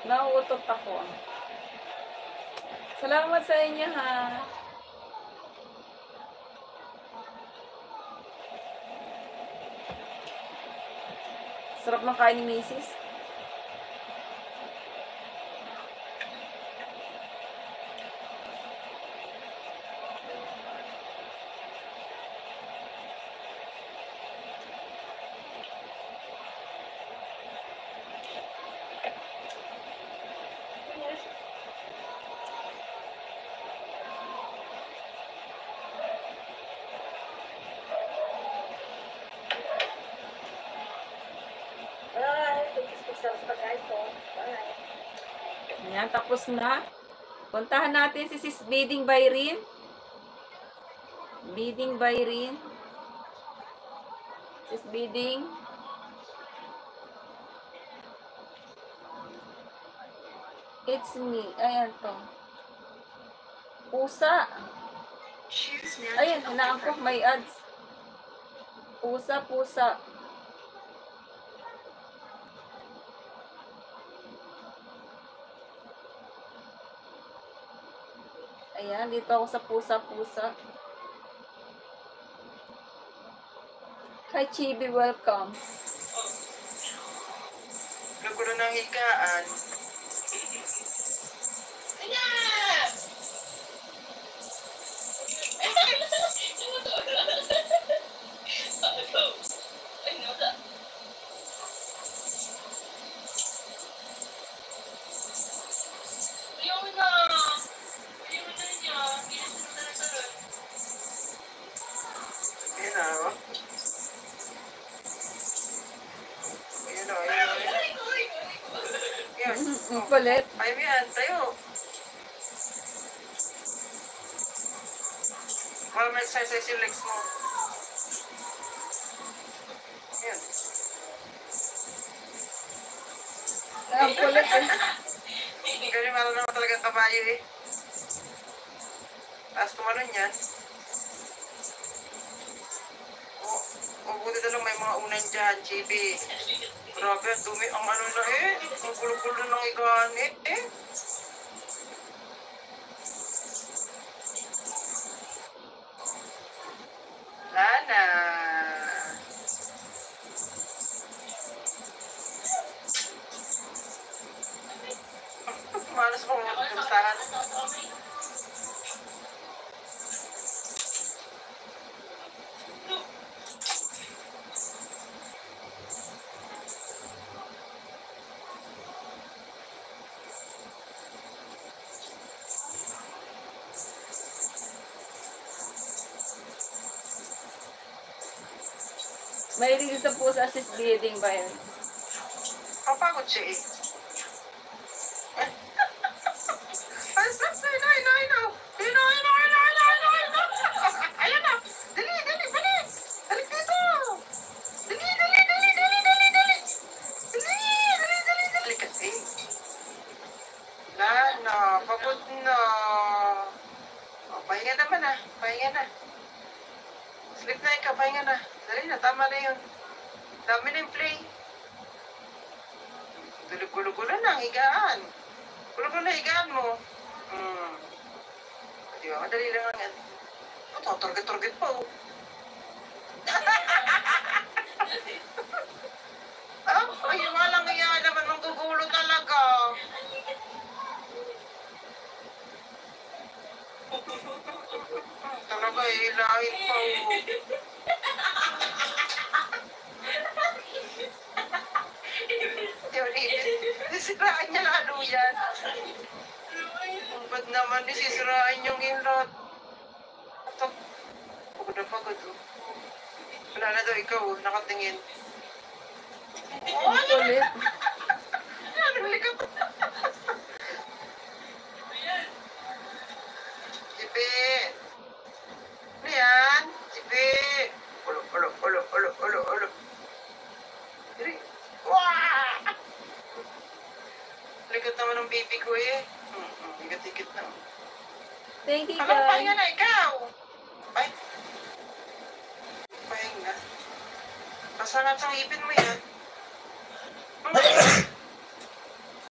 Nauutot ako. Salamat sa inyo, ha. Sarap ng kain ni Mrs. Ayan, tapos na. Puntahan natin si Sis Bidding Byrin. Bidding Byrin. Sis Bidding. It's me. Ayan to. Pusa. Ayan, hinaan ko. May ads. Pusa, pusa. Ayan, dito ako sa pusa-pusa. Hi, Chibi. Welcome. Nagulo ng higaan. Ang kulit. Ayaw yan, tayo. Para ma-exercise yung legs mo. Yan. Ang kulit eh. Kasi meron naman talagang kabayo eh. Tapos tumalon yan. O buti na lang may mga unan dyan, chibi. Grabe, dumi ang ano na eh. Ang gulo-gulo ng higaan eh. Lana. Malas mo kumustahan. May release na po sa Sis Bidding ba yan? Papagod siya eh. Ayan na! Dali! Balik! Balik dito! Dali kasi. Lana, pagod na. O, pahinga naman ah. Pahinga na. Sleep na ikaw, pahinga na. Dali na, tama na yun. Dami na yung play. Gulo-gulo na ang higaan. Gulo-gulo na higaan mo. Di ba, madali lang ang yan. Ito, target pa oh. Ay, walang iya naman, manggugulo talaga. Talaga, hilahin pa oh. Sisiraan niya lalo yan. Ang bad naman, sisiraan yung inlot. Ito, pagod oh. Wala na daw ikaw oh, nakatingin. Ang kulit. Ano likot? Sipi! Ano yan? Sipi! Ulo. Diri. Wah! Likot naman ng baby ko eh. Higit-higit na. Thank you, Alam, pahinga guys. na ikaw! Ay! Pahinga. Pasangat sa ipin mo yan.